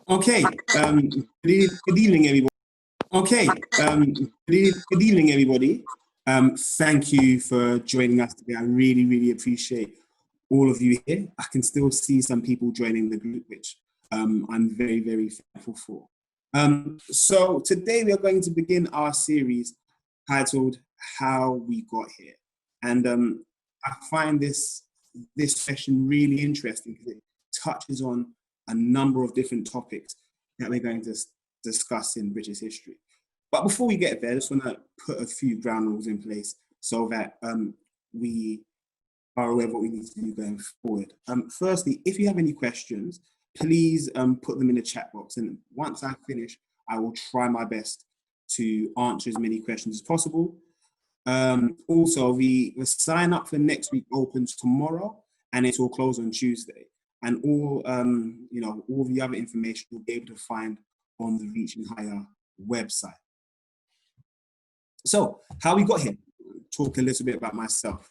Okay, good evening, everybody. Okay, good evening, everybody. Thank you for joining us today. I really, really appreciate all of you here. I can still see some people joining the group, which I'm very, very thankful for. So today we are going to begin our series titled How We Got Here. And I find this session really interesting because it touches on a number of different topics that we're going to discuss in British history. But before we get there, I just want to put a few ground rules in place so that we are aware of what we need to do going forward. Firstly, if you have any questions, please put them in the chat box. And once I finish, I will try my best to answer as many questions as possible. Also, the sign up for next week opens tomorrow and it will close on Tuesday. And all all the other information you'll be able to find on the Reaching Higher website. So, how we got here? Talk a little bit about myself.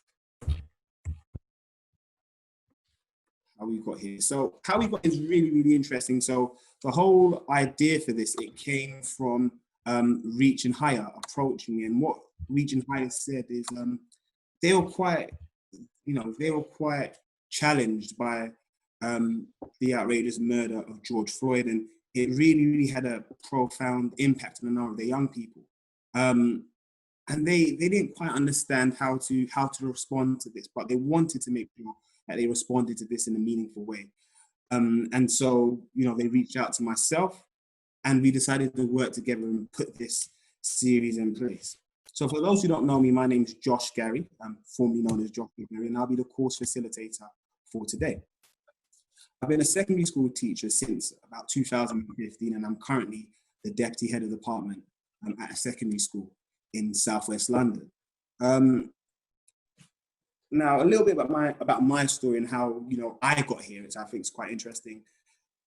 How we got here. So, how we got is really, really interesting. So, the whole idea for this, it came from Reaching Higher approaching, and what Reaching Higher said is they were quite challenged by the outrageous murder of George Floyd, and it really, really had a profound impact on a number of the young people. And they didn't quite understand how to respond to this, but they wanted to make sure that they responded to this in a meaningful way. And so, they reached out to myself and we decided to work together and put this series in place. So for those who don't know me, my name is Josh Garry. I'm formerly known as Josh Garry, and I'll be the course facilitator for today. I've been a secondary school teacher since about 2015, and I'm currently the deputy head of department at a secondary school in Southwest London. Now, a little bit about my story and how I got here, which I think is quite interesting.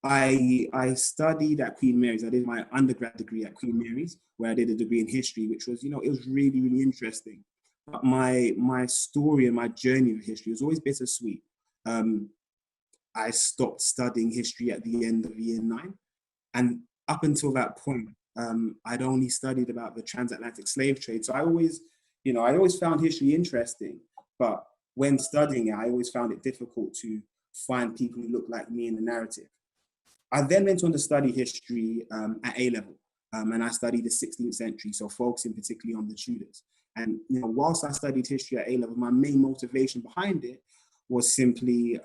I studied at Queen Mary's. I did my undergrad degree at Queen Mary's, where I did a degree in history, which was, it was really, really interesting. But my story and my journey with history was always bittersweet. I stopped studying history at the end of year 9. And up until that point, I'd only studied about the transatlantic slave trade. So I always found history interesting, but when studying it, I always found it difficult to find people who looked like me in the narrative. I then went on to study history at A-level, and I studied the 16th century, so focusing particularly on the Tudors. And whilst I studied history at A-level, my main motivation behind it was simply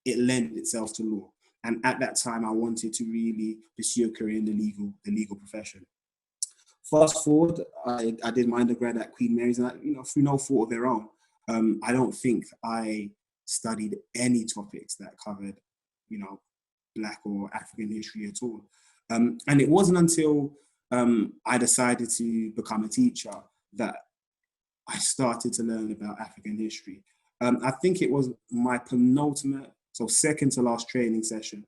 it lent itself to law. And at that time, I wanted to really pursue a career in the legal profession. Fast forward, I did my undergrad at Queen Mary's, and through no fault of their own, I don't think I studied any topics that covered, Black or African history at all. And it wasn't until I decided to become a teacher that I started to learn about African history. I think it was my penultimate, so second to last training session,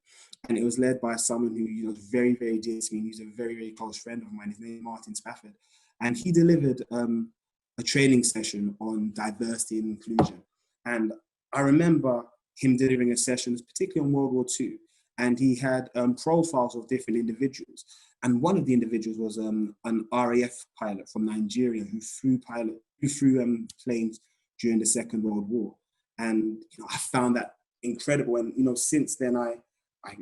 and it was led by someone who was very, very dear to me. He's a very, very close friend of mine. His name is Martin Spafford, and he delivered a training session on diversity and inclusion. And I remember him delivering a session, particularly on World War II, and he had profiles of different individuals. And one of the individuals was an RAF pilot from Nigeria who flew planes during the Second World War. And I found that incredible. And since then I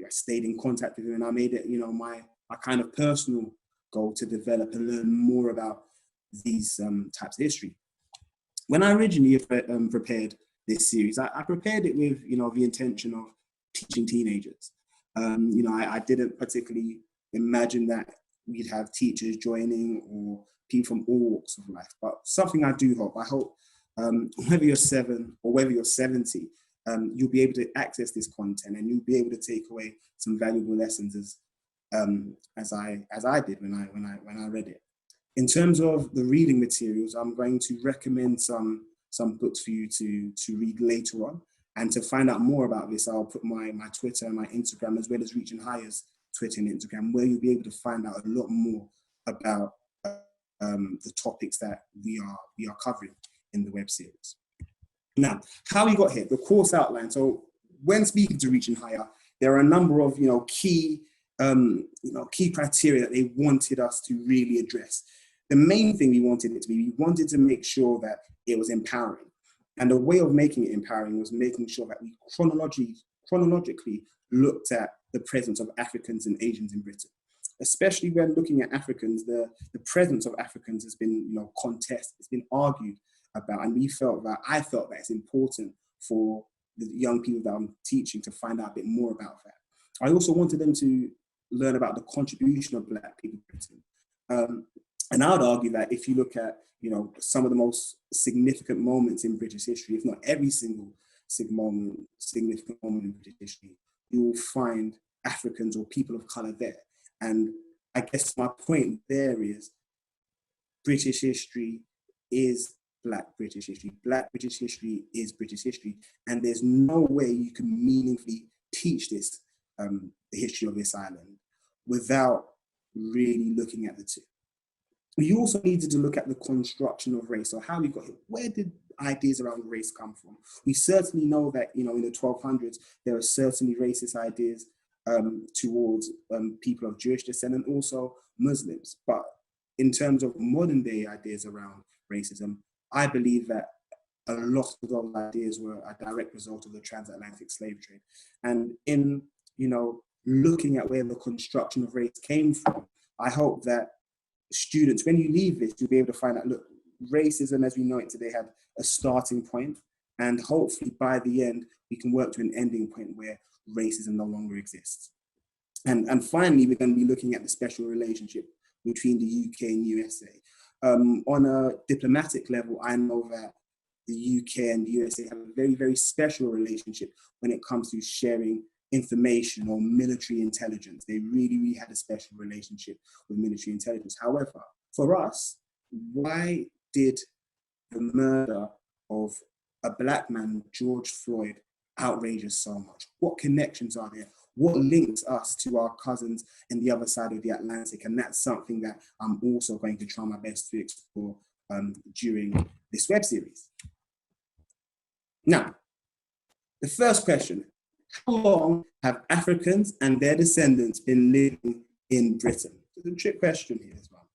stayed in contact with him, and I made it my kind of personal goal to develop and learn more about these types of history. When I originally prepared this series, I prepared it with the intention of teaching teenagers. I didn't particularly imagine that we'd have teachers joining or people from all walks of life, but something I do hope. I hope whether you're 7 or whether you're 70, you'll be able to access this content and you'll be able to take away some valuable lessons as I did when I read it. In terms of the reading materials, I'm going to recommend some books for you to read later on. And to find out more about this, I'll put my Twitter and my Instagram, as well as Reaching Higher's Twitter and Instagram, where you'll be able to find out a lot more about the topics that we are covering in the web series. Now, how we got here, the course outline. So when speaking to Reaching Higher, there are a number of key key criteria that they wanted us to really address. The main thing we wanted it to be, we wanted to make sure that it was empowering. And the way of making it empowering was making sure that we chronologically looked at the presence of Africans and Asians in Britain. Especially when looking at Africans, the presence of Africans has been, contested, it's been argued about, and I felt that it's important for the young people that I'm teaching to find out a bit more about that. I also wanted them to learn about the contribution of Black people in Britain. And I would argue that if you look at, some of the most significant moments in British history, if not every single significant moment in British history, you will find Africans or people of color there. And I guess my point there is British history is Black British history. Black British history is British history. And there's no way you can meaningfully teach this, the history of this island, without really looking at the two. We also needed to look at the construction of race, or how we got here. Where did ideas around race come from? We certainly know that, in the 1200s, there were certainly racist ideas towards people of Jewish descent and also Muslims. But in terms of modern day ideas around racism, I believe that a lot of those ideas were a direct result of the transatlantic slave trade. And in, looking at where the construction of race came from, I hope that students, when you leave this, you'll be able to find out, look, racism as we know it today had a starting point, and hopefully by the end, we can work to an ending point where racism no longer exists. And finally, we're going to be looking at the special relationship between the UK and USA. On a diplomatic level, I know that the UK and the USA have a very, very special relationship when it comes to sharing information or military intelligence. They really, really had a special relationship with military intelligence. However, for us, why did the murder of a Black man, George Floyd, outrage us so much? What connections are there? What links us to our cousins in the other side of the Atlantic? And that's something that I'm also going to try my best to explore during this web series. Now, the first question: how long have Africans and their descendants been living in Britain? It's a trick question here as well.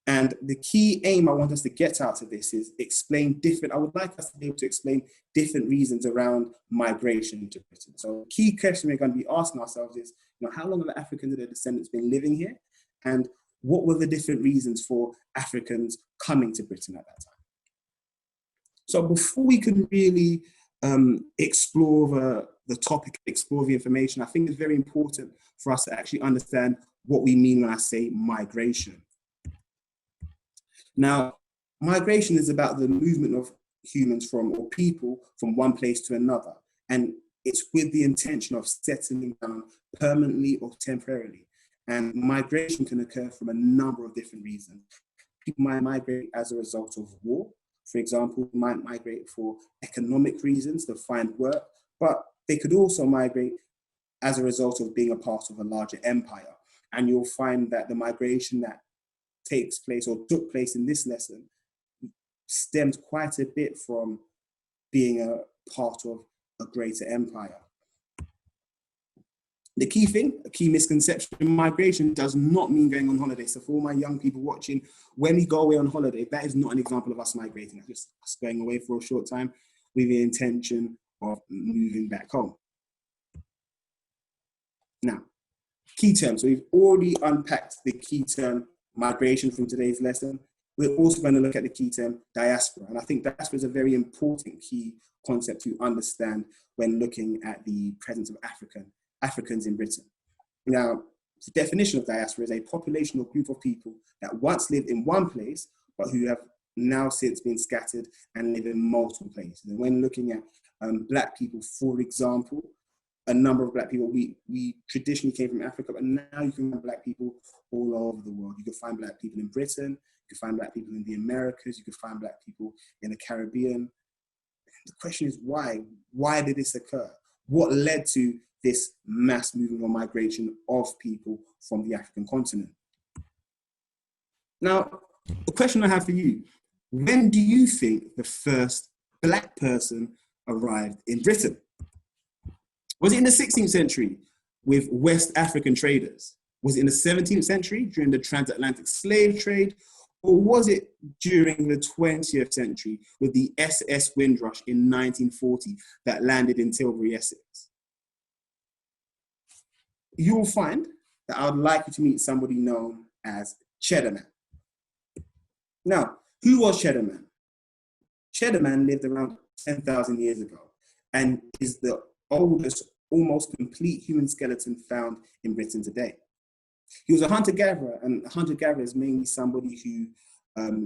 And the key aim I want us to get out of this is I would like us to be able to explain different reasons around migration to Britain. So the key question we're going to be asking ourselves is, how long have Africans and their descendants been living here? And what were the different reasons for Africans coming to Britain at that time? So before we can really explore the topic, explore the information, I think it's very important for us to actually understand what we mean when I say migration. Now, migration is about the movement of humans or people from one place to another. And it's with the intention of settling down permanently or temporarily. And migration can occur from a number of different reasons. People might migrate as a result of war. For example, might migrate for economic reasons to find work, but they could also migrate as a result of being a part of a larger empire. And you'll find that the migration that takes place or took place in this lesson stemmed quite a bit from being a part of a greater empire. The key thing, a key misconception, migration does not mean going on holiday. So for all my young people watching, when we go away on holiday, that is not an example of us migrating. That's just us going away for a short time with the intention of moving back home. Now, key terms. So we've already unpacked the key term migration from today's lesson. We're also going to look at the key term diaspora. And I think diaspora is a very important key concept to understand when looking at the presence of Africans in Britain. Now, the definition of diaspora is a population or group of people that once lived in one place, but who have now since been scattered and live in multiple places. And when looking at Black people, for example, a number of Black people, we traditionally came from Africa, but now you can find Black people all over the world. You can find Black people in Britain, you can find Black people in the Americas, you can find Black people in the Caribbean. The question is why? Why did this occur? What led to this mass movement or migration of people from the African continent? Now, the question I have for you, when do you think the first Black person arrived in Britain? Was it in the 16th century? with West African traders? Was it in the 17th century during the transatlantic slave trade, or was it during the 20th century with the SS Windrush in 1940 that landed in Tilbury, Essex? You will find that I would like you to meet somebody known as Cheddar Man. Now, who was Cheddar Man? Cheddar Man lived around 10,000 years ago and is the oldest, almost complete human skeleton found in Britain today. He was a hunter-gatherer, and a hunter-gatherer is mainly somebody who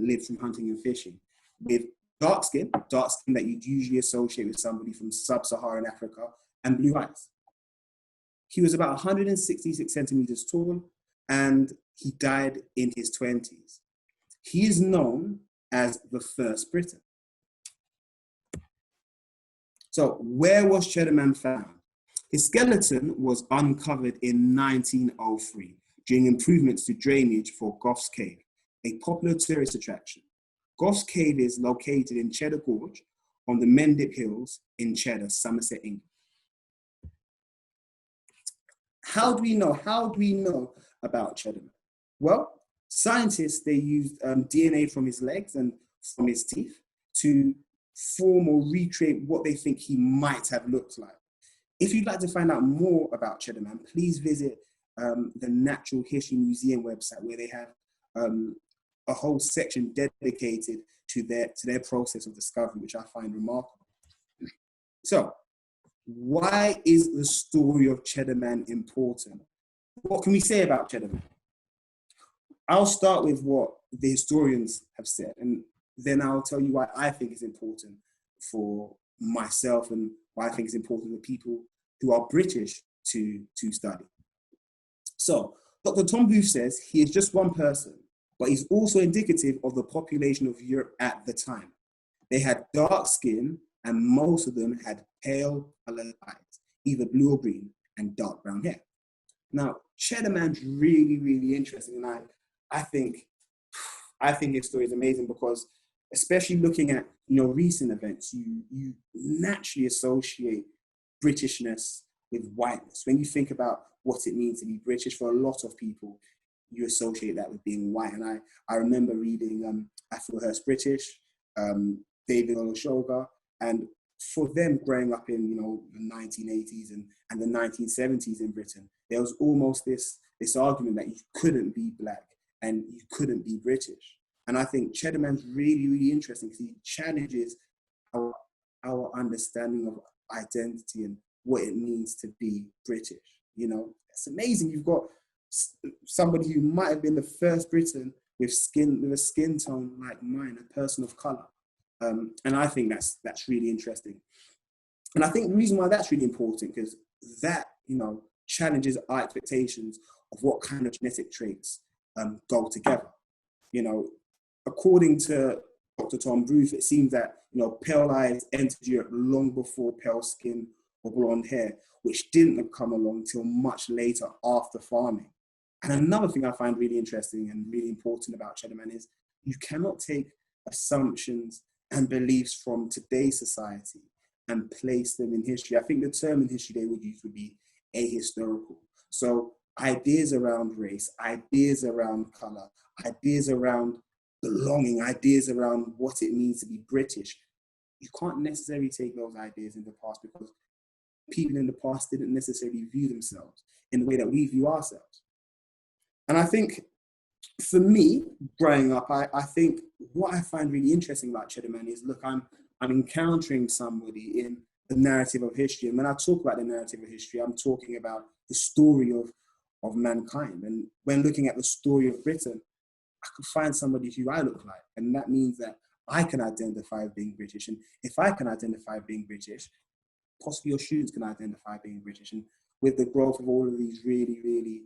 lived through hunting and fishing, with dark skin that you'd usually associate with somebody from sub-Saharan Africa, and blue eyes. He was about 166 centimeters tall, and he died in his 20s. He is known as the first Briton. So where was Cheddar Man found? His skeleton was uncovered in 1903 during improvements to drainage for Goff's Cave, a popular tourist attraction. Goff's Cave is located in Cheddar Gorge on the Mendip Hills in Cheddar, Somerset, England. How do we know about Cheddar Man? Well, scientists, they used DNA from his legs and from his teeth to form or recreate what they think he might have looked like. If you'd like to find out more about Cheddar Man, please visit the Natural History Museum website, where they have a whole section dedicated to their process of discovery, which I find remarkable. So, why is the story of Cheddar Man important? What can we say about Cheddar Man? I'll start with what the historians have said, and then I'll tell you why I think it's important for myself and why I think it's important for people who are British to study. So, Dr. Tom Booth says he is just one person, but he's also indicative of the population of Europe at the time. They had dark skin, and most of them had pale colored eyes, either blue or green, and dark brown hair. Now, Cheddar Man's really, really interesting, and I think his story is amazing because, especially looking at recent events, you naturally associate Britishness with whiteness. When you think about what it means to be British, for a lot of people, you associate that with being white. And I remember reading I Feel Hearst British, David Olusoga, and for them growing up in the 1980s and the 1970s in Britain, there was almost this argument that you couldn't be black and you couldn't be British. And I think Cheddar Man's really, really interesting because he challenges our understanding of identity and what it means to be British. It's amazing. You've got somebody who might have been the first Briton with a skin tone like mine, a person of color. And I think that's really interesting. And I think the reason why that's really important, because that, challenges our expectations of what kind of genetic traits go together. According to Dr. Tom Booth, it seems that, pale eyes entered Europe long before pale skin or blonde hair, which didn't come along until much later after farming. And another thing I find really interesting and really important about Cheddar Man is you cannot take assumptions and beliefs from today's society and place them in history. I think the term in history they would use would be ahistorical. So ideas around race, ideas around color, ideas around belonging, ideas around what it means to be British, you can't necessarily take those ideas in the past because people in the past didn't necessarily view themselves in the way that we view ourselves. And I think for me, growing up, I think what I find really interesting about Cheddar Man is, look, I'm encountering somebody in the narrative of history. And when I talk about the narrative of history, I'm talking about the story of mankind. And when looking at the story of Britain, I could find somebody who I look like. And that means that I can identify as being British. And if I can identify being British, possibly your students can identify being British. And with the growth of all of these really, really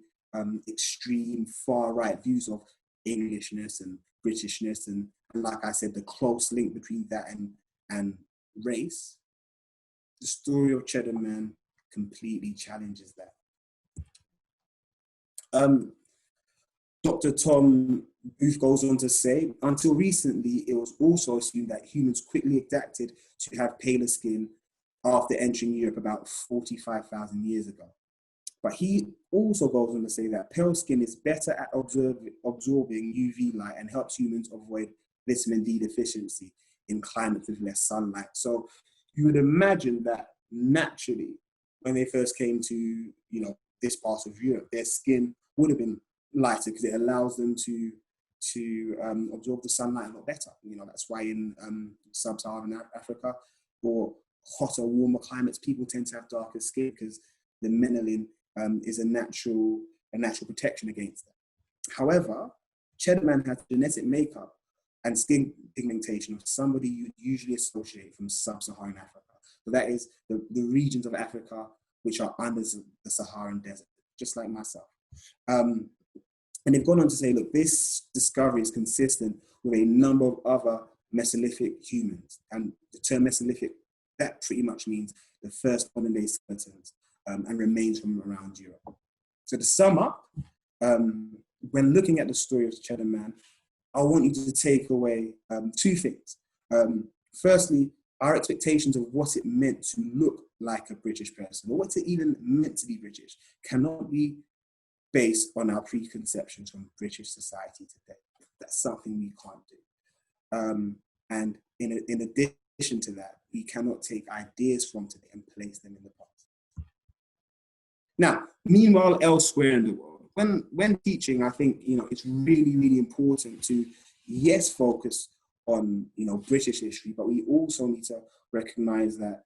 extreme far-right views of Englishness and Britishness, and like I said, the close link between that and race, the story of Cheddar Man completely challenges that. Dr. Tom Booth goes on to say, until recently, it was also assumed that humans quickly adapted to have paler skin after entering Europe about 45,000 years ago. But he also goes on to say that pale skin is better at absorbing UV light and helps humans avoid vitamin D deficiency in climates with less sunlight. So you would imagine that naturally, when they first came to, this part of Europe, their skin would have been lighter because it allows them to absorb the sunlight a lot better. That's why in sub-Saharan Africa or hotter, warmer climates, people tend to have darker skin because the melanin is a natural protection against that. However, Cheddar Man has genetic makeup and skin pigmentation of somebody you'd usually associate from sub-Saharan Africa. So that is the regions of Africa which are under the Saharan desert, just like myself. And they've gone on to say, look, this discovery is consistent with a number of other Mesolithic humans. And the term Mesolithic, that pretty much means the first modern day skeletons and remains from around Europe. So to sum up, when looking at the story of Cheddar Man, I want you to take away two things. Firstly, our expectations of what it meant to look like a British person, or what it even meant to be British, cannot be based on our preconceptions from British society today. That's something we can't do. And in addition to that, we cannot take ideas from today and place them in the past. Now, meanwhile, elsewhere in the world, when teaching, I think, it's really, really important to, yes, focus on, British history, but we also need to recognize that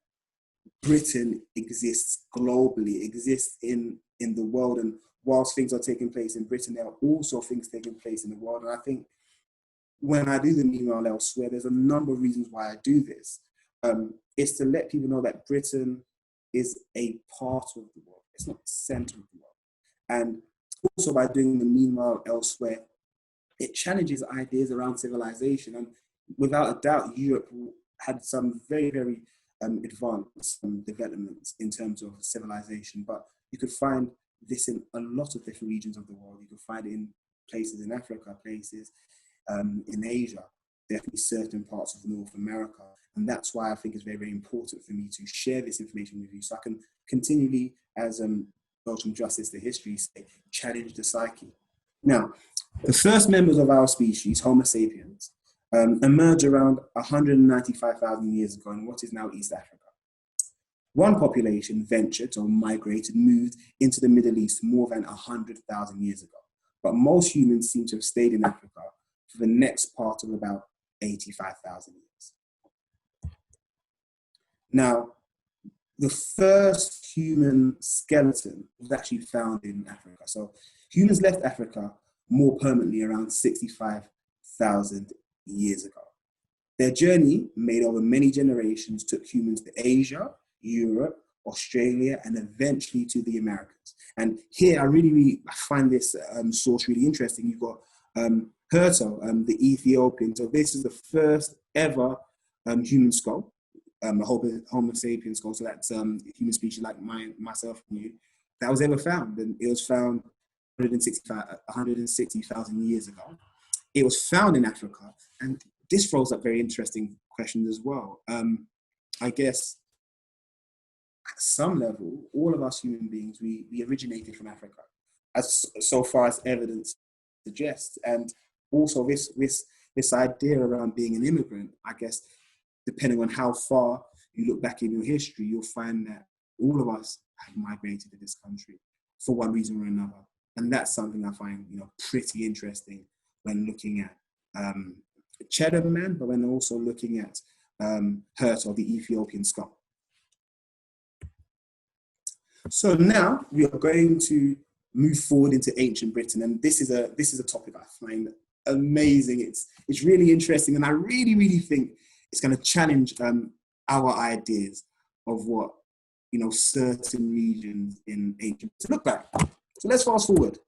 Britain exists globally, exists in the world. And whilst things are taking place in Britain, there are also things taking place in the world. And I think when I do the meanwhile elsewhere, there's a number of reasons why I do this. It's to let people know that Britain is a part of the world. It's not the center of the world. And also by doing the meanwhile elsewhere, it challenges ideas around civilization. And without a doubt, Europe had some very, very advanced developments in terms of civilization. But you could find this in a lot of different regions of the world. You could find it in places in Africa, places in Asia, definitely certain parts of North America. And that's why I think it's very, very important for me to share this information with you, so I can continually, as from Justice to History say, challenge the psyche. Now, the first members of our species, Homo sapiens, emerged around 195,000 years ago in what is now East Africa. One population ventured or migrated, moved into the Middle East more than 100,000 years ago. But most humans seem to have stayed in Africa for the next part of about 85,000 years. Now, the first human skeleton was actually found in Africa. So humans left Africa more permanently around 65,000 years ago. Their journey, made over many generations, took humans to Asia, Europe, Australia, and eventually to the Americas. And here, I really find this source really interesting. You've got Herto, the Ethiopian. So this is the first ever human skull, a Homo sapien skull. So that's a human species like myself and you, that was ever found. And it was found 160,000 years ago. It was found in Africa. And this throws up very interesting questions as well. I guess at some level, all of us human beings, we originated from Africa, as so far as evidence suggests. And also this idea around being an immigrant, I guess, depending on how far you look back in your history, you'll find that all of us have migrated to this country for one reason or another. And that's something I find, pretty interesting when looking at Cheddar Man, but when also looking at Herto, the Ethiopian skull. So now we are going to move forward into ancient Britain, and this is a topic I find amazing. It's really interesting, and I really, really think it's going to challenge our ideas of what certain regions in ancient Britain look like. So let's fast forward.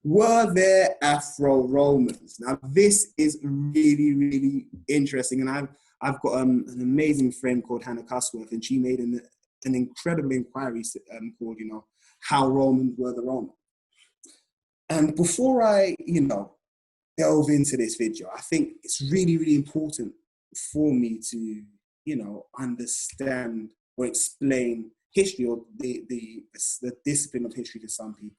Were there Afro-Romans? Now this is really, really interesting, and I've got an amazing friend called Hannah Cusworth, and she made an incredible inquiry called, How Romans Were the Romans. And before I, delve into this video, I think it's really, really important for me to, understand or explain history, or the discipline of history to some people.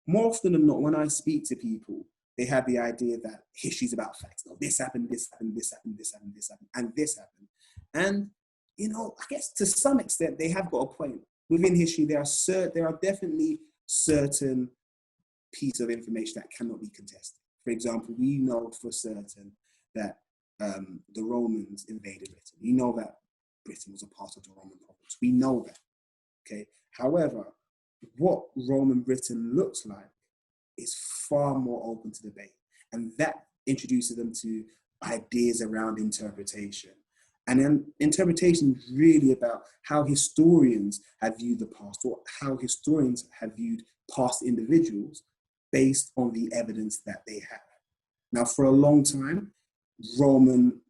More often than not, when I speak to people, they have the idea that history is about facts. No, this happened, this happened, this happened, this happened, this happened, and this happened. And, you know, I guess to some extent, they have got a point. Within history, there are definitely certain pieces of information that cannot be contested. For example, we know for certain that the Romans invaded Britain. We know that Britain was a part of the Roman province. We know that, okay? However, what Roman Britain looks like is far more open to debate. And that introduces them to ideas around interpretation. And then interpretation is really about how historians have viewed the past, or how historians have viewed past individuals based on the evidence that they have. Now, for a long time, Roman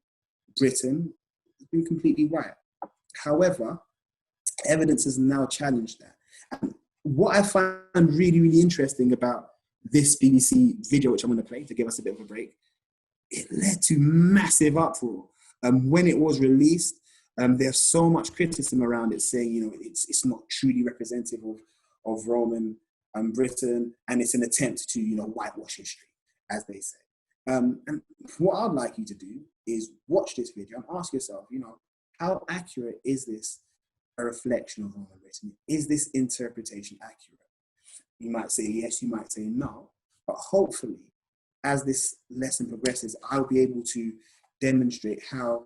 Britain has been completely white. However, evidence has now challenged that. And what I find really, really interesting about this BBC video, which I'm going to play to give us a bit of a break, it led to massive uproar. When it was released, there's so much criticism around it, saying, you know, it's not truly representative of Roman Britain, and it's an attempt to, you know, whitewash history, as they say. And what I'd like you to do is watch this video and ask yourself, you know, how accurate is this a reflection of Roman Britain? Is this interpretation accurate? You might say yes, you might say no, but hopefully, as this lesson progresses, I'll be able to demonstrate how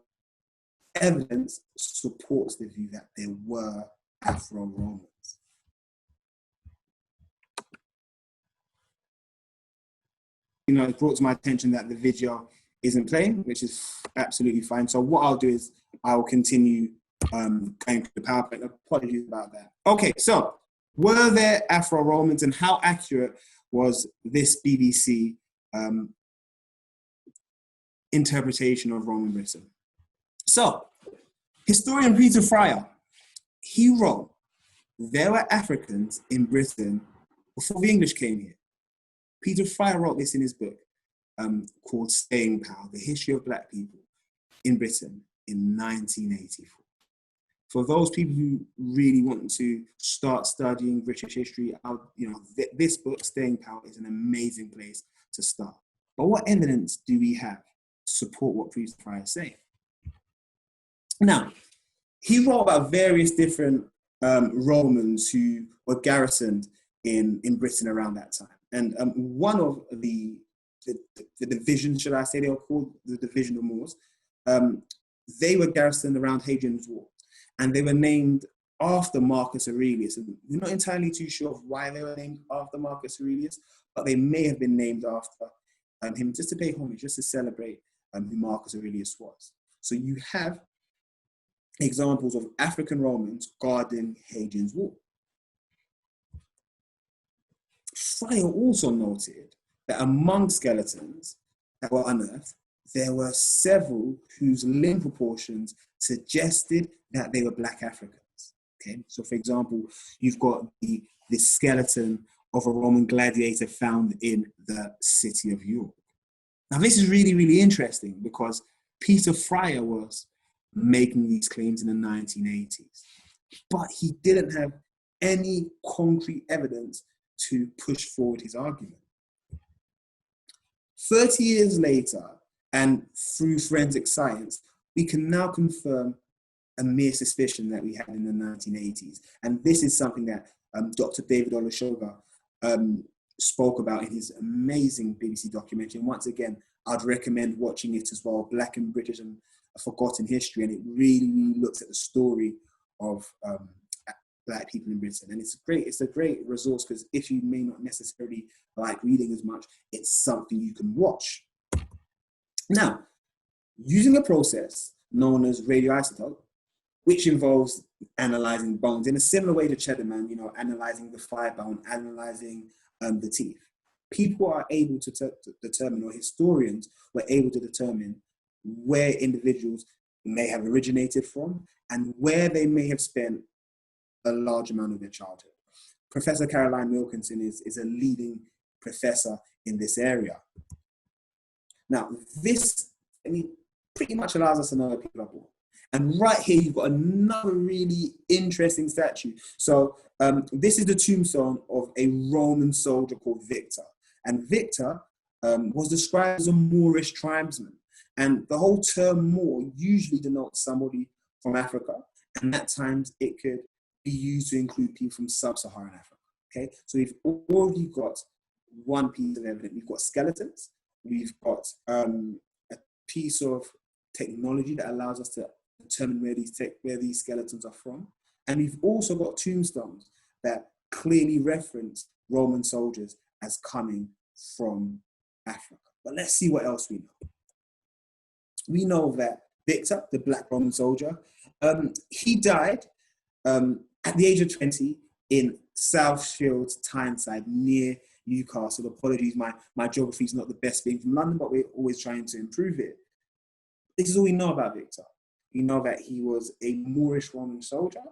evidence supports the view that there were Afro-Romans. You know, it brought to my attention that the video isn't playing, which is absolutely fine. So what I'll do is I'll continue going through the PowerPoint. Apologies about that. Okay, so were there Afro-Romans, and how accurate was this BBC interpretation of Roman Britain? So, historian Peter Fryer, he wrote, there were Africans in Britain before the English came here. Peter Fryer wrote this in his book called Staying Power, The History of Black People in Britain in 1984. For those people who really want to start studying British history, this book, Staying Power, is an amazing place to start. But what evidence do we have to support what Peter Fryer is saying? Now, he wrote about various different Romans who were garrisoned in Britain around that time. And one of the divisions, should I say, they were called the Division of Moors, they were garrisoned around Hadrian's Wall. And they were named after Marcus Aurelius. And we're not entirely too sure of why they were named after Marcus Aurelius, but they may have been named after him just to pay homage, just to celebrate who Marcus Aurelius was. So you have examples of African Romans guarding Hadrian's Wall. Fryer also noted that among skeletons that were unearthed, there were several whose limb proportions suggested that they were Black Africans. Okay, so for example, you've got the skeleton of a Roman gladiator found in the city of York. Now, this is really, really interesting because Peter Fryer was making these claims in the 1980s, but he didn't have any concrete evidence to push forward his argument. 30 years later, and through forensic science, we can now confirm a mere suspicion that we had in the 1980s. And this is something that Dr. David Olusoga spoke about in his amazing BBC documentary. And once again, I'd recommend watching it as well, Black and British and a Forgotten History. And it really, really looks at the story of Black people in Britain. And it's a great resource because if you may not necessarily like reading as much, it's something you can watch. Now, using a process known as radioisotope, which involves analyzing bones in a similar way to Cheddar, analyzing the thigh bone, analyzing the teeth. People are able to determine, or historians were able to determine where individuals may have originated from and where they may have spent a large amount of their childhood. Professor Caroline Wilkinson is a leading professor in this area. Now, this, pretty much allows us to know where people are born. And right here, you've got another really interesting statue. So this is the tombstone of a Roman soldier called Victor. And Victor was described as a Moorish tribesman. And the whole term Moor usually denotes somebody from Africa. And at times it could be used to include people from sub-Saharan Africa. Okay, so we've already got one piece of evidence. We've got skeletons. We've got a piece of technology that allows us to determine where these skeletons are from. And we've also got tombstones that clearly reference Roman soldiers as coming from Africa. But let's see what else we know. We know that Victor, the Black Roman soldier, he died at the age of 20 in South Shields, Tyneside, near Newcastle. Apologies, my geography is not the best being from London, but we're always trying to improve it. This is all we know about Victor. We know that he was a Moorish Roman soldier.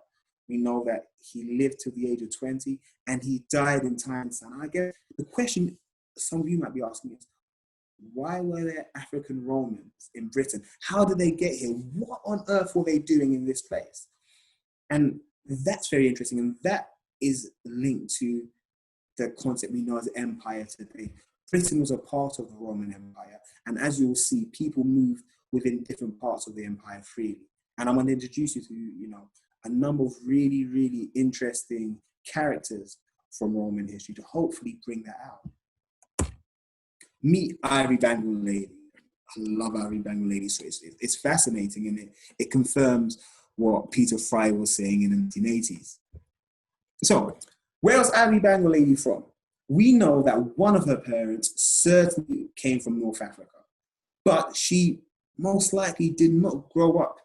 We know that he lived till the age of 20 and he died in Tyneside. I guess the question some of you might be asking is, why were there African Romans in Britain? How did they get here? What on earth were they doing in this place? And that's very interesting. And that is linked to the concept we know as empire today. Britain was a part of the Roman Empire. And as you will see, people moved within different parts of the empire freely. And I'm going to introduce you to, a number of really, really interesting characters from Roman history to hopefully bring that out. Meet Ivory Bangle Lady. I love Ivory Bangle Lady, so it's fascinating, and it confirms what Peter Fry was saying in the 1980s. So, where was Ivory Bangle Lady from? We know that one of her parents certainly came from North Africa, but she most likely did not grow up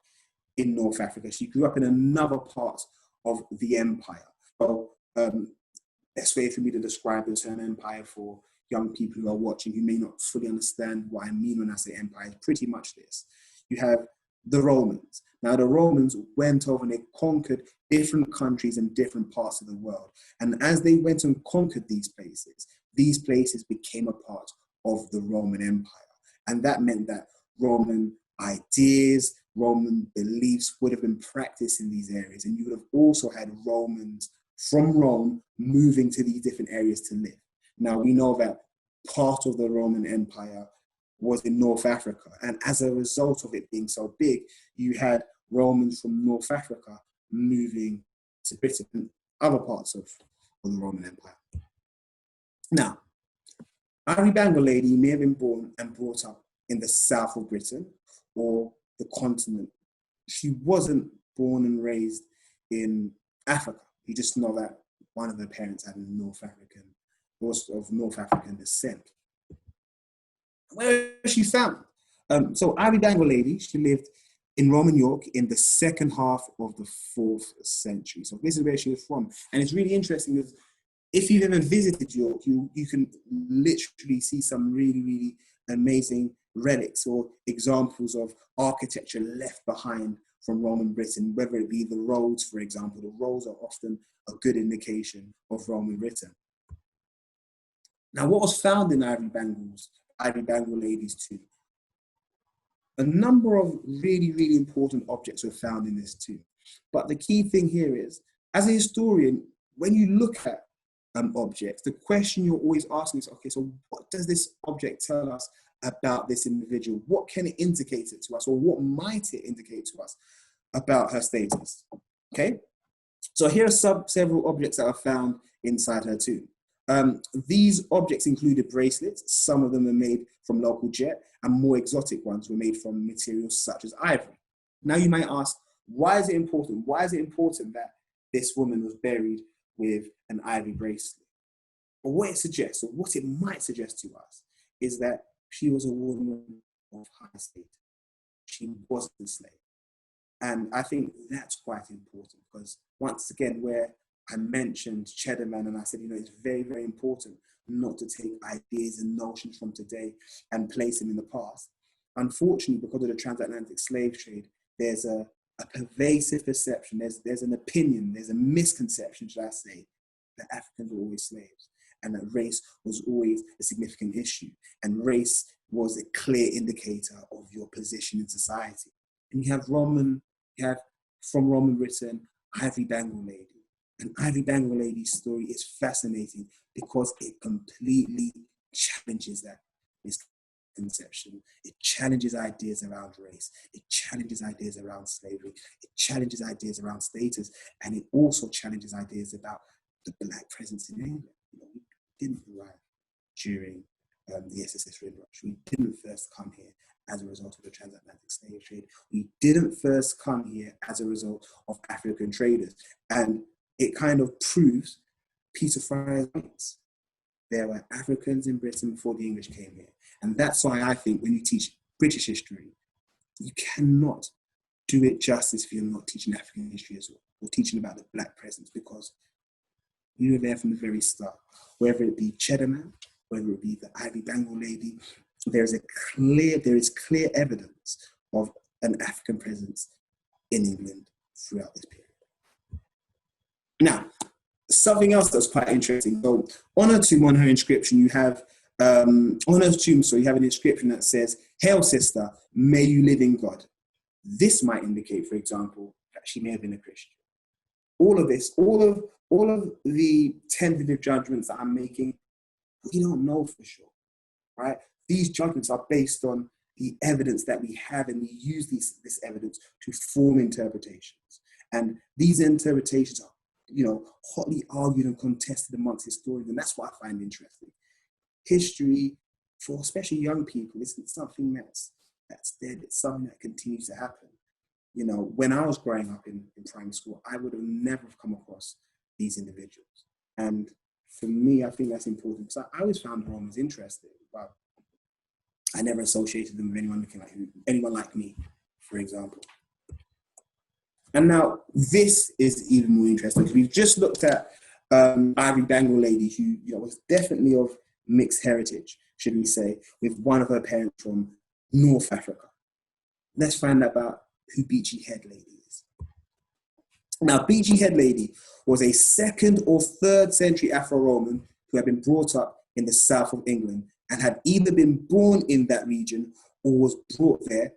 in North Africa. She grew up in another part of the empire. So, best way for me to describe the term empire for young people who are watching who may not fully understand what I mean when I say empire is pretty much this. You have the Romans. Now, the Romans went over and they conquered different countries in different parts of the world. And as they went and conquered these places became a part of the Roman Empire. And that meant that Roman ideas, Roman beliefs would have been practiced in these areas. And you would have also had Romans from Rome moving to these different areas to live. Now, we know that part of the Roman Empire was in North Africa. And as a result of it being so big, you had Romans from North Africa moving to Britain and other parts of the Roman Empire. Now, Ivory Bangle Lady may have been born and brought up in the south of Britain or the continent. She wasn't born and raised in Africa. You just know that one of her parents had North African descent. Where is she found? So Ivory Bangle Lady, she lived in Roman York in the second half of the 4th century. So this is where she was from. And it's really interesting because if you've ever visited York, you can literally see some really, really amazing relics or examples of architecture left behind from Roman Britain, whether it be the roads, for example. The roads are often a good indication of Roman Britain. Now, what was found in Ivory Bangle Lady's tomb? A number of really, really important objects were found in this tomb. But the key thing here is, as a historian, when you look at objects, the question you're always asking is, okay, so what does this object tell us about this individual? What can it indicate it to us, or what might it indicate to us about her status? Okay, so here are several objects that are found inside her tomb. These objects included bracelets. Some of them are made from local jet, and more exotic ones were made from materials such as ivory. Now you might ask, why is it important? Why is it important that this woman was buried with an ivory bracelet? But what it suggests, or what it might suggest to us, is that she was a woman of high state. She wasn't a slave. And I think that's quite important because once again, where I mentioned Cheddar Man and I said, it's very, very important not to take ideas and notions from today and place them in the past. Unfortunately, because of the transatlantic slave trade, there's a pervasive perception, there's an opinion, there's a misconception, should I say, that Africans were always slaves and that race was always a significant issue. And race was a clear indicator of your position in society. And you have Roman You have from Roman Britain, Ivy Bangle Lady. And Ivy Bangle Lady's story is fascinating because it completely challenges that misconception. It challenges ideas around race. It challenges ideas around slavery. It challenges ideas around status. And it also challenges ideas about the Black presence in England. You know, we didn't arrive during the SSS Windrush. We didn't first come here as a result of the transatlantic slave trade. We didn't first come here as a result of African traders. And it kind of proves Peter Fry's points. There were Africans in Britain before the English came here. And that's why I think when you teach British history, you cannot do it justice if you're not teaching African history as well, or teaching about the Black presence, because we were there from the very start. Whether it be Cheddar Man, whether it be the Ivy Bangle Lady, there is clear evidence of an African presence in England throughout this period. Now, something else that's quite interesting. So on her tomb, on her inscription, you have on her tomb, so you have an inscription that says, "Hail, sister, may you live in God." This might indicate, for example, that she may have been a Christian. All of this, all of the tentative judgments that I'm making, we don't know for sure, right? These judgments are based on the evidence that we have, and we use this evidence to form interpretations. And these interpretations are, you know, hotly argued and contested amongst historians, and that's what I find interesting. History, for especially young people, isn't something that's dead. It's something that continues to happen. You know, when I was growing up in primary school, I would have never come across these individuals. And for me, I think that's important because I always found the Romans interesting, but I never associated them with anyone like me, for example. And now this is even more interesting because we've just looked at Ivy Bangle Lady, who, you know, was definitely of mixed heritage, should we say, with one of her parents from North Africa. Let's find out about who Beachy Head Lady is. Now, Beachy Head Lady was a 2nd or 3rd century Afro-Roman who had been brought up in the south of England and had either been born in that region or was brought there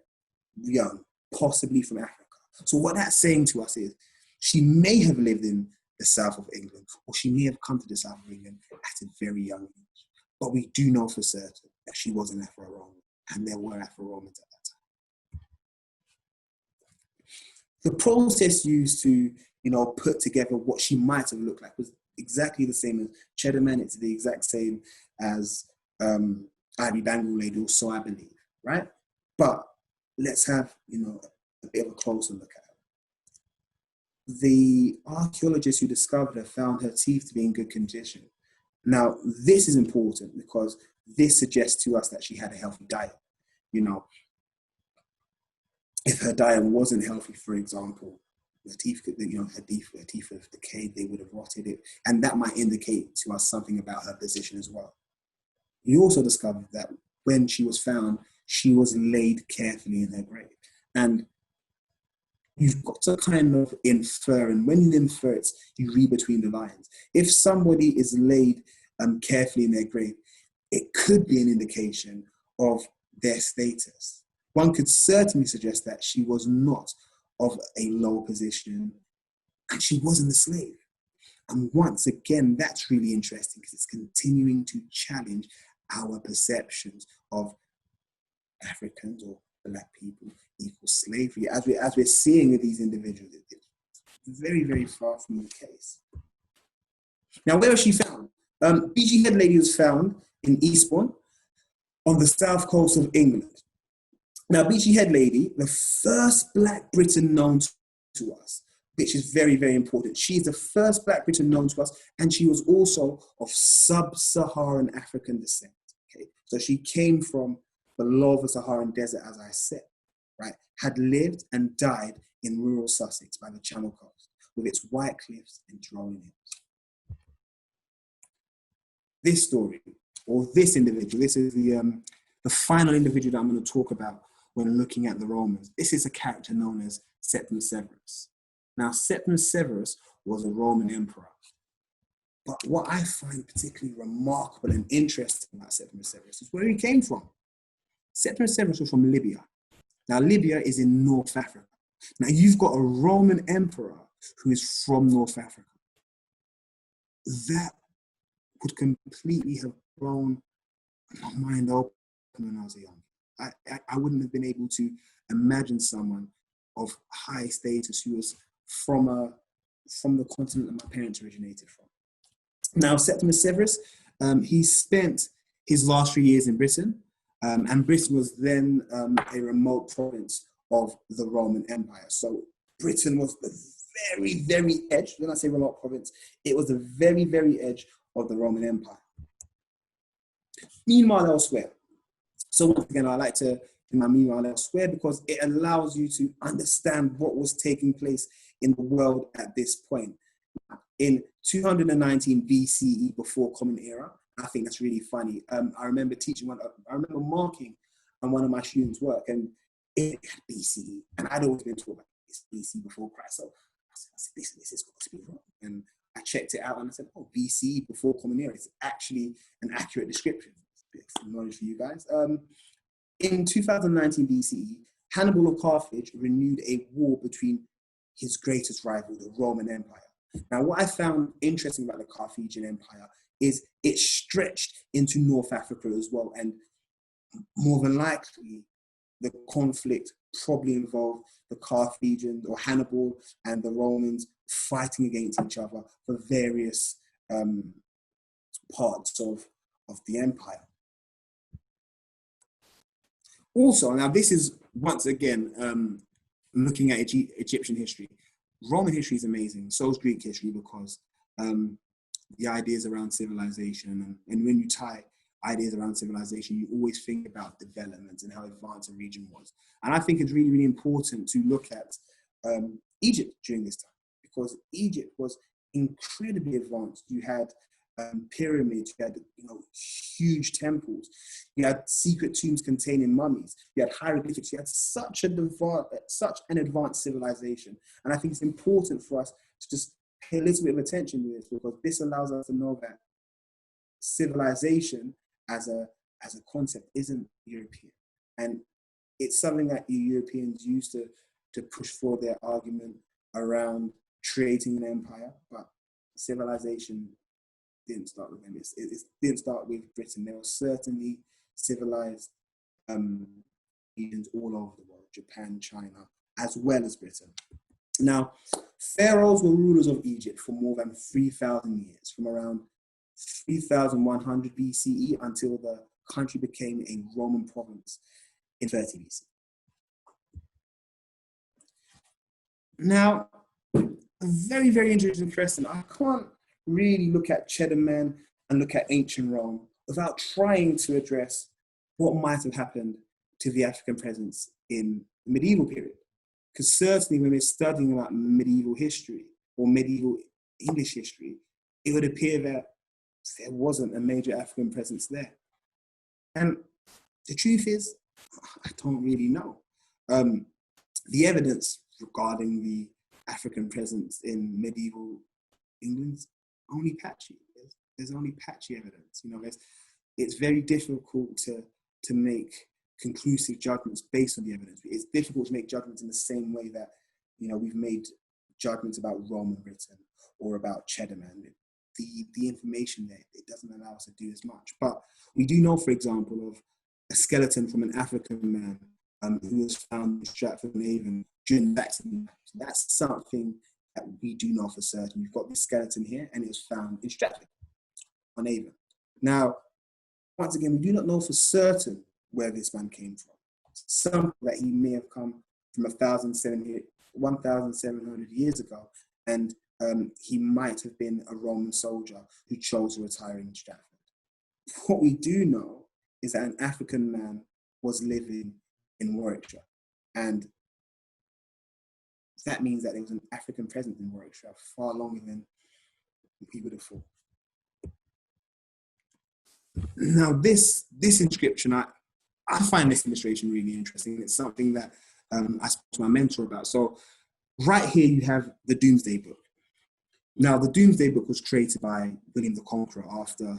young, possibly from Africa. So what that's saying to us is she may have lived in the south of England, or she may have come to the south of England at a very young age. But we do know for certain that she was an Afro-Roman, and there were Afro-Romans at that time. The process used to, you know, put together what she might have looked like was exactly the same as Cheddar Man. It's the exact same as Ivy Bangle Lady, or so I believe, right? But let's have, you know, a bit of a closer look at her. The archaeologists who discovered her found her teeth to be in good condition. Now, this is important because this suggests to us that she had a healthy diet. You know, if her diet wasn't healthy, for example, her teeth could, you know, her teeth would have decayed, they would have rotted it, and that might indicate to us something about her position as well. We also discovered that when she was found, she was laid carefully in her grave. And you've got to kind of infer, and when you infer it, you read between the lines. If somebody is laid carefully in their grave, it could be an indication of their status. One could certainly suggest that she was not of a low position and she wasn't a slave. And once again, that's really interesting because it's continuing to challenge our perceptions of Africans or Black people equal slavery. As we're seeing with these individuals, it's very, very far from the case. Now, where was she found? Beachy Head Lady was found in Eastbourne on the south coast of England. Now, Beachy Head Lady, the first Black Briton known to us, which is very, very important. She's the first Black Briton known to us, and she was also of sub-Saharan African descent. Okay? So she came from below the Saharan desert, as I said, right? Had lived and died in rural Sussex by the Channel coast, with its white cliffs and rolling hills. This story, or this individual, this is the final individual that I'm going to talk about when looking at the Romans. This is a character known as Septimus Severus. Now, Septimus Severus was a Roman emperor. But what I find particularly remarkable and interesting about Septimus Severus is where he came from. Septimus Severus was from Libya. Now, Libya is in North Africa. Now you've got a Roman emperor who is from North Africa. That would completely have blown my mind open when I was young. I wouldn't have been able to imagine someone of high status who was from the continent that my parents originated from. Now, Septimus Severus, he spent his last 3 years in Britain, and Britain was then a remote province of the Roman Empire. So Britain was the very, very edge. When I say remote province, it was the very, very edge of the Roman Empire. Meanwhile, elsewhere. So once again, I like to do my meanwhile elsewhere because it allows you to understand what was taking place in the world at this point. In 219 BCE, before Common Era, I think that's really funny. I remember marking on one of my students' work, and it had BCE, and I'd always been taught about this BC before Christ. So I said, this is got to be wrong. And I checked it out, and I said, oh, BCE before Common Era is actually an accurate description. Bit of knowledge for you guys. In 2019 BCE, Hannibal of Carthage renewed a war between his greatest rival, the Roman Empire. Now, what I found interesting about the Carthaginian Empire is it stretched into North Africa as well, and more than likely, the conflict probably involved the Carthaginians or Hannibal and the Romans fighting against each other for various parts of the empire. Also, now this is, once again, looking at Egyptian history. Roman history is amazing, so is Greek history, because the ideas around civilization, and when you tie ideas around civilization, you always think about development and how advanced a region was. And I think it's really, really important to look at Egypt during this time, because Egypt was incredibly advanced. You had pyramids, you had huge temples, you had secret tombs containing mummies, you had hieroglyphics, you had such an advanced civilization. And I think it's important for us to just pay a little bit of attention to this, because this allows us to know that civilization as a concept isn't European. And it's something that the Europeans used to push for their argument around creating an empire, but civilization didn't start with them. It didn't start with Britain. There were certainly civilized regions all over the world, Japan, China, as well as Britain. Now, pharaohs were rulers of Egypt for more than 3,000 years, from around 3,100 BCE until the country became a Roman province in 30 BC. Now, a very, very interesting question. I can't really look at Cheddar Men and look at ancient Rome without trying to address what might have happened to the African presence in the medieval period. Because certainly when we're studying about medieval history or medieval English history, it would appear that there wasn't a major African presence there. And the truth is, I don't really know. The evidence regarding the African presence in medieval England's only patchy. There's only patchy evidence. It's very difficult to make conclusive judgments based on the evidence. It's difficult to make judgments in the same way that we've made judgments about Rome and Britain or about Cheddar Man. The information there, it doesn't allow us to do as much. But we do know, for example, of a skeleton from an African man who was found in Stratford-on-Avon during the Saxon. So that's something that we do know for certain. We've got this skeleton here, and it was found in Stratford-on-Avon. Now, once again, we do not know for certain where this man came from. Some that he may have come from 1,700 years ago, and he might have been a Roman soldier who chose to retire in Stratford. What we do know is that an African man was living in Warwickshire, and that means that there was an African presence in Warwickshire far longer than we would have thought. Now, this inscription, I find this illustration really interesting. It's something that I spoke to my mentor about. So right here you have the Doomsday Book. Now, the Doomsday Book was created by William the Conqueror after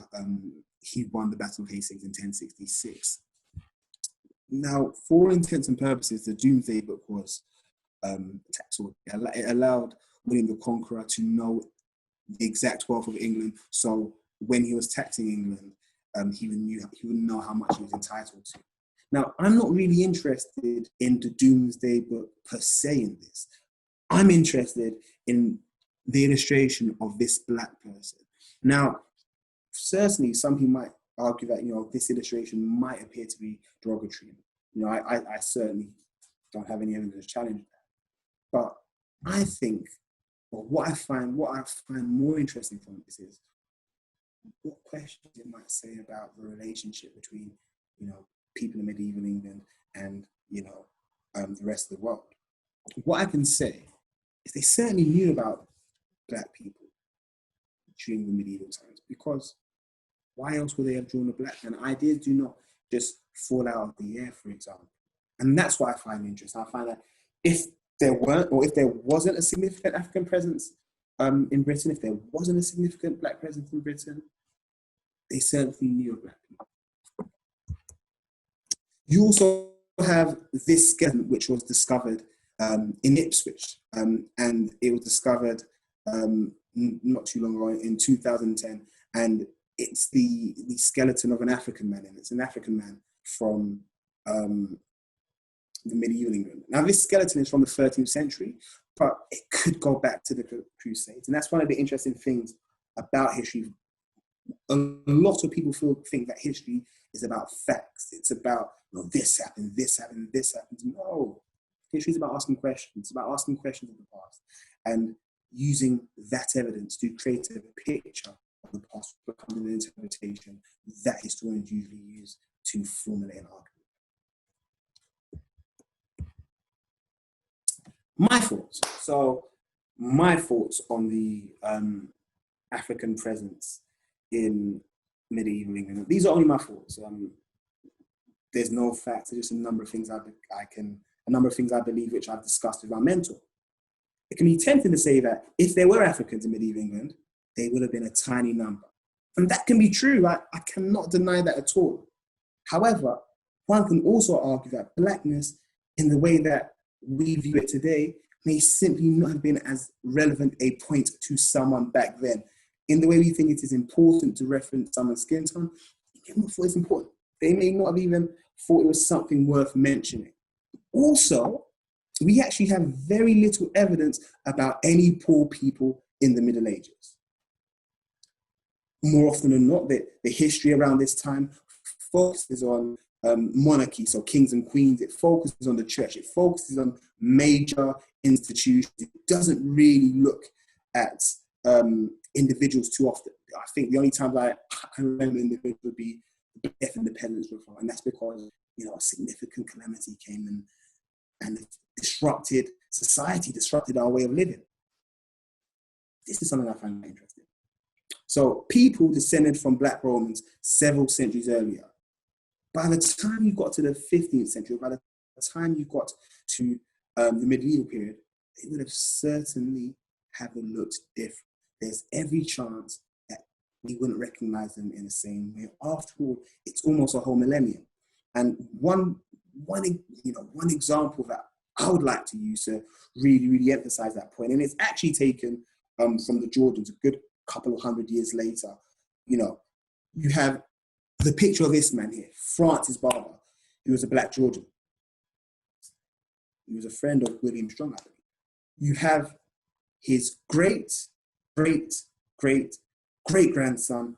he won the Battle of Hastings in 1066. Now, for all intents and purposes, the Doomsday Book was tax order. It allowed William the Conqueror to know the exact wealth of England. So when he was taxing England, he would know how much he was entitled to. Now, I'm not really interested in the Doomsday Book per se in this. I'm interested in the illustration of this black person. Now, certainly some people might argue that, this illustration might appear to be derogatory. I certainly don't have any evidence to challenge that. But I think, or what I find more interesting from this is what questions it might say about the relationship between, people in medieval England and, the rest of the world. What I can say is they certainly knew about black people during the medieval times, because why else would they have drawn a black man? Ideas do not just fall out of the air, for example. And that's what I find interesting. I find that if there weren't, or if there wasn't a significant African presence in Britain, if there wasn't a significant black presence in Britain, they certainly knew of black people. You also have this skeleton, which was discovered in Ipswich, and it was discovered not too long ago, in 2010, and it's the skeleton of an African man, and it's an African man from the medieval England. Now, this skeleton is from the 13th century, but it could go back to the Crusades, and that's one of the interesting things about history. A lot of people think that history is about facts. It's about, this happened, this happened, this happened. No, history is about asking questions. It's about asking questions of the past and using that evidence to create a picture of the past, becoming an interpretation that historians usually use to formulate an argument. My thoughts. So, my thoughts on the African presence in medieval England. These are only my thoughts. There's no facts. There's just a number of things I believe, which I've discussed with my mentor. It can be tempting to say that if there were Africans in medieval England, they would have been a tiny number. And that can be true. I cannot deny that at all. However, one can also argue that blackness, in the way that we view it today, may simply not have been as relevant a point to someone back then. In the way we think it is important to reference someone's skin tone, they may not thought it's important. They may not have even thought it was something worth mentioning. Also, we actually have very little evidence about any poor people in the Middle Ages. More often than not, the history around this time focuses on monarchy, so kings and queens. It focuses on the church. It focuses on major institutions. It doesn't really look at individuals too often. I think the only time I remember individuals would be the death independence reform, and that's because a significant calamity came and disrupted society, disrupted our way of living. This is something I find interesting. So people descended from Black Romans several centuries earlier. By the time you got to the 15th century, by the time you got to the medieval period, they would have certainly have looked different. There's every chance that we wouldn't recognize them in the same way. After all, it's almost a whole millennium. And one example that I would like to use to really, really emphasize that point, and it's actually taken from the Georgians a good couple of 100 years later. You have the picture of this man here, Francis Barber, who was a Black Georgian. He was a friend of William Strong, I believe. You have his great-great-great-great-grandson,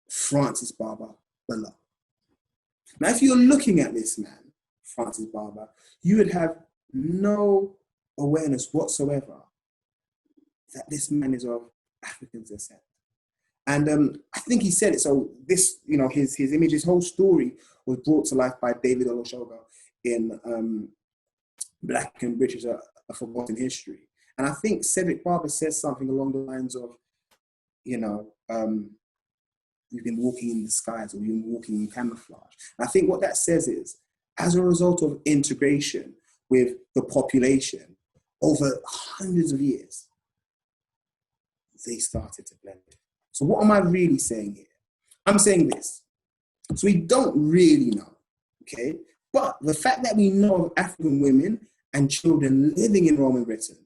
Francis Barber below. Now, if you're looking at this man, Francis Barber, you would have no awareness whatsoever that this man is of African descent. And I think he said it. So this, his image, his whole story was brought to life by David Olusoga in Black and British, A Forgotten History. And I think Cedric Barber says something along the lines of, we've been walking in disguise, or we've been walking in camouflage. And I think what that says is, as a result of integration with the population over hundreds of years, they started to blend in. So what am I really saying here? I'm saying this. So we don't really know, okay? But the fact that we know of African women and children living in Roman Britain,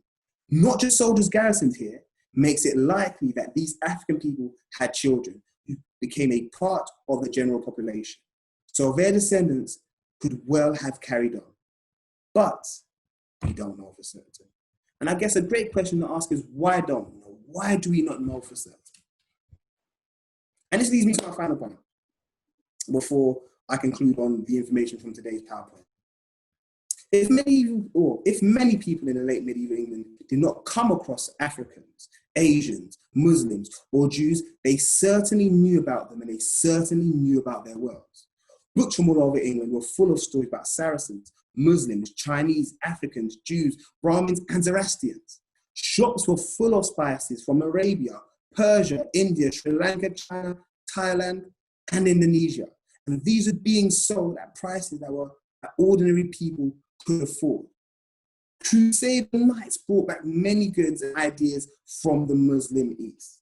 not just soldiers garrisoned here, makes it likely that these African people had children who became a part of the general population. So their descendants could well have carried on. But we don't know for certain. And I guess a great question to ask is, why don't we know? Why do we not know for certain? And this leads me to my final point before I conclude on the information from today's PowerPoint. If many people in the late medieval England did not come across Africans, Asians, Muslims, or Jews, they certainly knew about them and they certainly knew about their worlds. Books from all over England were full of stories about Saracens, Muslims, Chinese, Africans, Jews, Brahmins, and Zoroastrians. Shops were full of spices from Arabia, Persia, India, Sri Lanka, China, Thailand, and Indonesia. And these are being sold at prices that ordinary people could afford. Crusade knights brought back many goods and ideas from the Muslim East.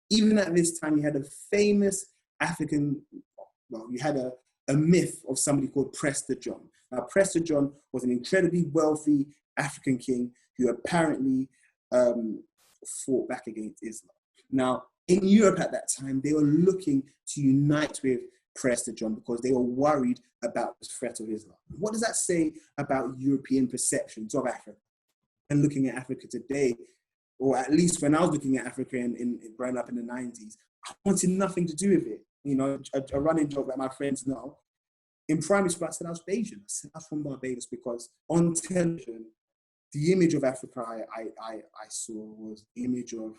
Even at this time, you had a famous you had a myth of somebody called Prester John. Now, Prester John was an incredibly wealthy African king who apparently fought back against Islam. Now, in Europe at that time, they were looking to unite with Prester John because they were worried about the threat of Islam. What does that say about European perceptions of Africa? And looking at Africa today, or at least when I was looking at Africa in growing up in the 90s, I wanted nothing to do with it. You know, a running joke that my friends know. In primary school, I said I was Asian. I said I was from Barbados because on television, the image of Africa I saw was the image of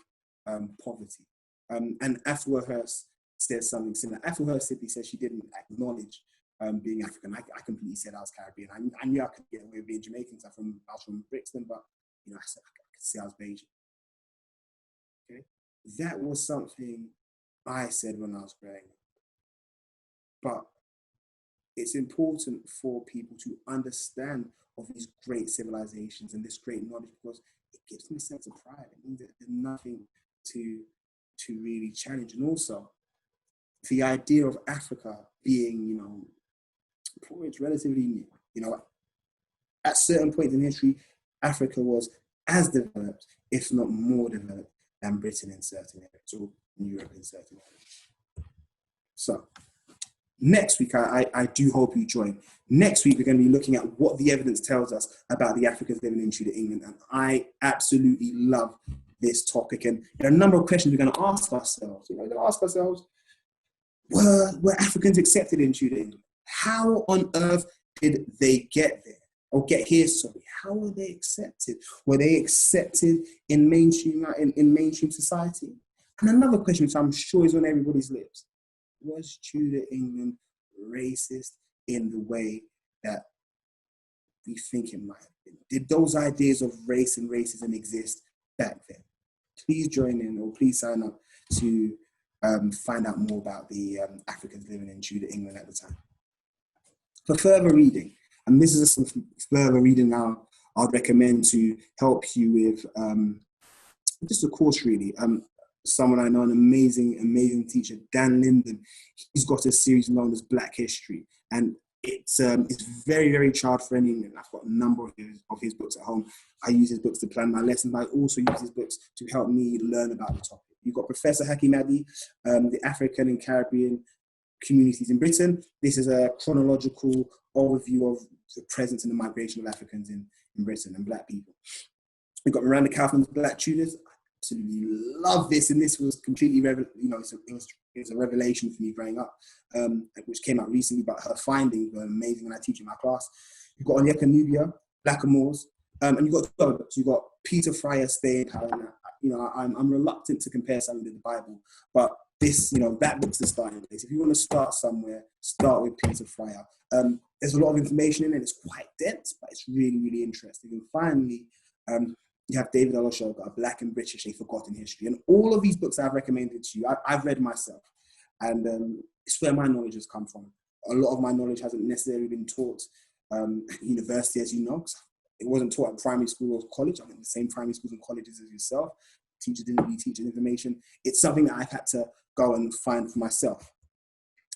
poverty. And Afua Hurst said something similar. Afua Hurst simply said she didn't acknowledge being African. I completely said I was Caribbean. I knew I could get away with being Jamaican because I was from Brixton, but you know, I said I could say I was Bayesian. Okay, that was something I said when I was growing up. But it's important for people to understand of these great civilizations and this great knowledge because it gives them a sense of pride. It means that there's nothing to really challenge. And also, the idea of Africa being, you know, it's relatively new. You know, at certain points in history, Africa was as developed, if not more developed, than Britain in certain areas, or Europe in certain areas. So, next week, I do hope you join. Next week, we're going to be looking at what the evidence tells us about the Africans living in Tudor England. And I absolutely love this topic. And there are a number of questions we're going to ask ourselves. You know, we're going to ask ourselves, were Africans accepted in Tudor England? How on earth did they get there? Or get here, sorry. How were they accepted? Were they accepted in mainstream society? And another question, which I'm sure is on everybody's lips. Was Tudor England racist in the way that we think it might have been? Did those ideas of race and racism exist back then? Please join in or please sign up to find out more about the Africans living in Tudor England at the time. For further reading, and this is some further reading now I'd recommend to help you with just a course really. Someone I know, an amazing teacher, Dan Linden. He's got a series known as Black History, and it's very, very child friendly. And I've got a number of his books at home. I use his books to plan my lessons, but I also use his books to help me learn about the topic. You've got Professor Haki Madi, the African and Caribbean communities in Britain. This is a chronological overview of the presence and the migration of Africans in Britain and Black people. We've got Miranda Kaufman's Black Tudors. Absolutely love this, and this was completely, it was a revelation for me growing up, which came out recently. But her findings were amazing, and I teach in my class. You've got Onyeka Nubia, Blackamoors, and you've got two other books. You've got Peter Fryer, Stay in Power. You know, I'm reluctant to compare something to the Bible, but this, you know, that book's the starting place. If you want to start somewhere, start with Peter Fryer. There's a lot of information in it. It's quite dense, but it's really, really interesting. And finally, you have David Oloshoga, Black and British, A Forgotten History. And all of these books I've recommended to you, I've read myself. And it's where my knowledge has come from. A lot of my knowledge hasn't necessarily been taught at university, as you know, 'cause it wasn't taught at primary school or college. I'm in the same primary schools and colleges as yourself. Teachers didn't really teach information. It's something that I've had to go and find for myself.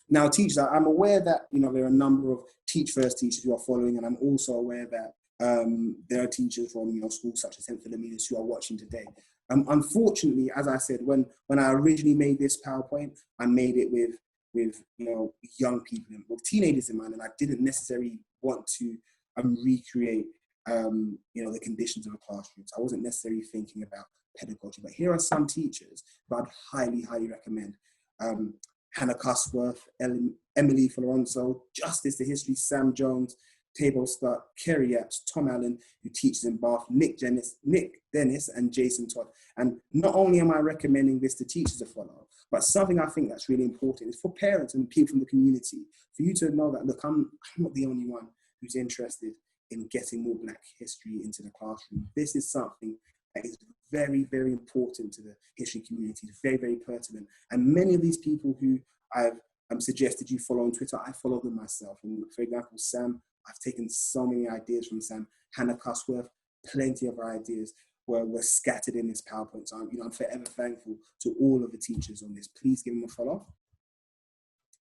Now, teachers, I'm aware that, you know, there are a number of Teach First teachers who are following, and I'm also aware that There are teachers from, you know, schools such as St. Philomena's who are watching today. Unfortunately, as I said, when I originally made this PowerPoint, I made it with you know, young people, with teenagers in mind, and I didn't necessarily want to recreate you know, the conditions of a classroom. So I wasn't necessarily thinking about pedagogy, but here are some teachers who I'd highly recommend. Hannah Cusworth, Emily Florenzo, Justice the History, Sam Jones, Table Stark, Kerry Apps, Tom Allen, who teaches in Bath, Nick Dennis, and Jason Todd. And not only am I recommending this to teachers to follow, but something I think that's really important is for parents and people from the community, for you to know that, look, I'm not the only one who's interested in getting more Black history into the classroom. This is something that is very important to the history community. It's very pertinent. And many of these people who I've suggested you follow on Twitter, I follow them myself. And for example, Sam, I've taken so many ideas from Sam. Hannah Cusworth, plenty of her ideas were scattered in this PowerPoint. So I'm forever thankful to all of the teachers on this. Please give them a follow.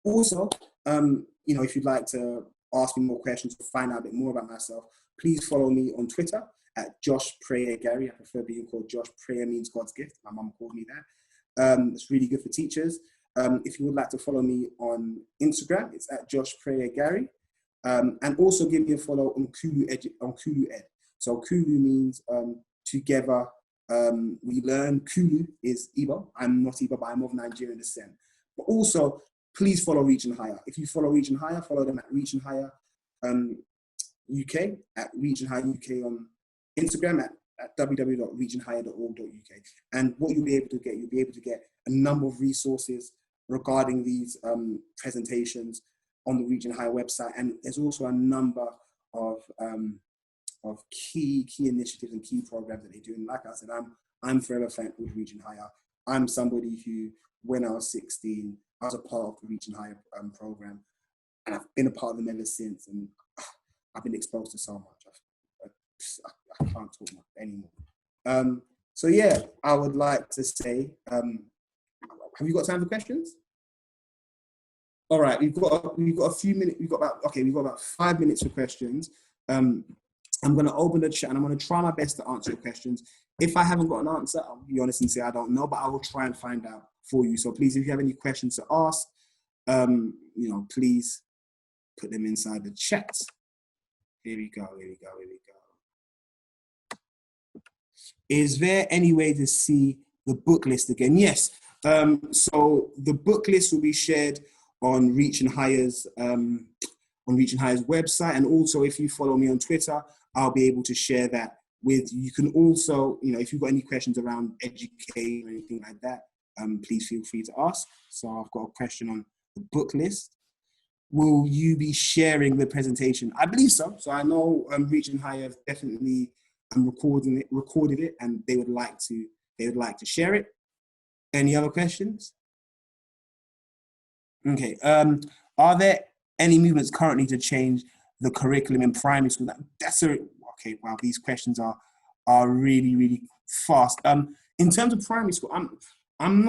Also, you know, if you'd like to ask me more questions or find out a bit more about myself, please follow me on Twitter at Josh Prayer Garry. I prefer being called Josh. Prayer means God's gift. My mum called me that. It's really good for teachers. If you would like to follow me on Instagram, it's at Josh Prayer Garry. And also give me a follow on Kulu Ed. So Kulu means together we learn. Kulu is Igbo. I'm not Igbo, but I'm of Nigerian descent. But also, please follow Region Higher. If you follow Region Higher, follow them at Region Higher UK, at Region Higher UK on Instagram, at www.regionhigher.org.uk. And what you'll be able to get a number of resources regarding these presentations on the Region Higher website. And there's also a number of key initiatives and key programs that they do. And like I said, I'm forever thankful with Region Higher. I'm somebody who, when I was 16, I was a part of the Region Higher program, and I've been a part of them ever since. And I've been exposed to so much. I can't talk much anymore. So yeah, I would like to say, have you got time for questions? All right, we've got a few minutes. We've got about 5 minutes for questions. I'm going to open the chat and I'm going to try my best to answer your questions. If I haven't got an answer, I'll be honest and say I don't know, but I will try and find out for you. So please, if you have any questions to ask, you know, please put them inside the chat. Here we go. Is there any way to see the book list again? Yes. So the book list will be shared on Region Higher's website, and also if you follow me on Twitter, I'll be able to share that with you. You can also, you know, if you've got any questions around education or anything like that, please feel free to ask. So I've got a question on the book list. Will you be sharing the presentation? I believe so. So I know Region Higher have definitely recorded it, and they would like to share it. Any other questions? Okay. Are there any movements currently to change the curriculum in primary school? Okay. Wow, these questions are really fast. In terms of primary school, I'm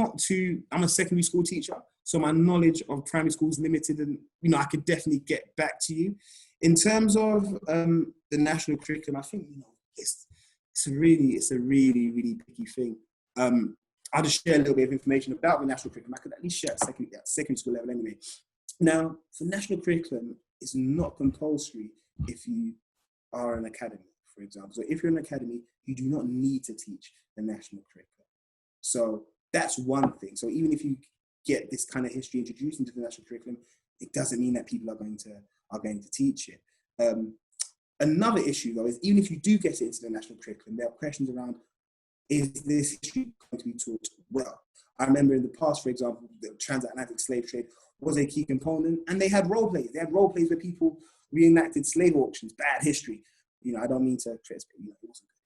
a secondary school teacher, so my knowledge of primary school is limited, and you know, I could definitely get back to you. In terms of the national curriculum, I think, you know, it's a really picky thing. I'll just share a little bit of information about the national curriculum. I could at least share at secondary school level anyway. Now, the national curriculum is not compulsory if you are an academy, for example. So if you're an academy, you do not need to teach the national curriculum. So that's one thing. So even if you get this kind of history introduced into the national curriculum, it doesn't mean that people are going to teach it. Another issue, though, is even if you do get it into the national curriculum, there are questions around, is this history going to be taught well? I remember in the past, for example, the transatlantic slave trade was a key component, and they had role plays. They had role plays where people reenacted slave auctions, bad history. You know, I don't mean to criticize, but you know,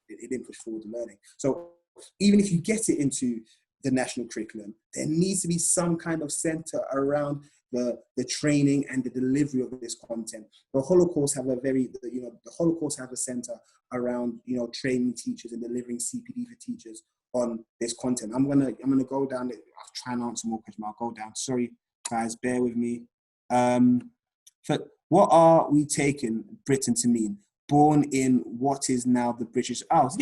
it didn't push forward the learning. So even if you get it into the national curriculum, there needs to be some kind of center around the training and the delivery of this content. The Holocaust have a center around, you know, training teachers and delivering CPD for teachers on this content. I'm gonna go down it. I'll try and answer more questions. I'll go down. Sorry, guys, bear with me. So what are we taking Britain to mean? born in what is now the British Isles.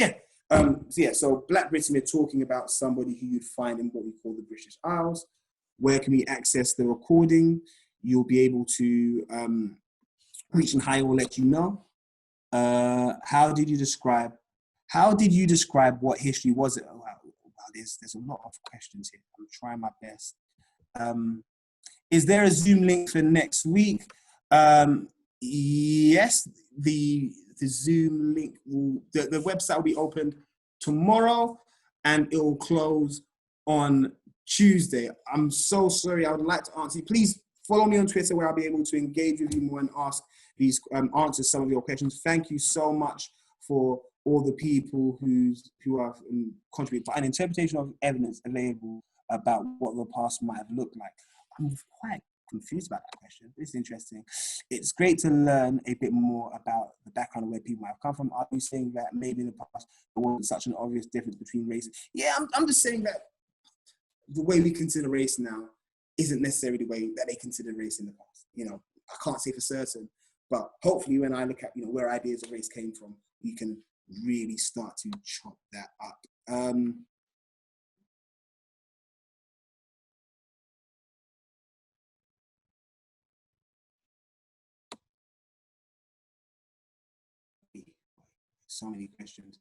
So Black Britain, we're talking about somebody who you'd find in what we call the British Isles. Where can we access the recording? You'll be able to reach and high will let you know. How did you describe what history was? Oh, wow, there's a lot of questions here. I'm trying my best. Is there a Zoom link for next week? Yes, the Zoom link the website will be opened tomorrow and it will close on Tuesday. I'm so sorry. I would like to answer you. Please follow me on Twitter where I'll be able to engage with you more and ask these answer some of your questions. Thank you so much for all the people who have contributed for an interpretation of evidence available about what the past might have looked like. I'm quite confused about that question. It's interesting. It's great to learn a bit more about the background of where people might have come from. Are you saying that maybe in the past there wasn't such an obvious difference between races? Yeah, I'm just saying that the way we consider race now isn't necessarily the way that they considered race in the past. You know, I can't say for certain, but hopefully when I look at, you know, where ideas of race came from, we can really start to chop that up. So many questions.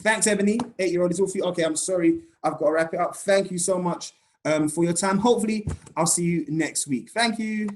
Thanks, Ebony. 8-year-old, it's all for you. Okay, I'm sorry. I've got to wrap it up. Thank you so much for your time. Hopefully, I'll see you next week. Thank you.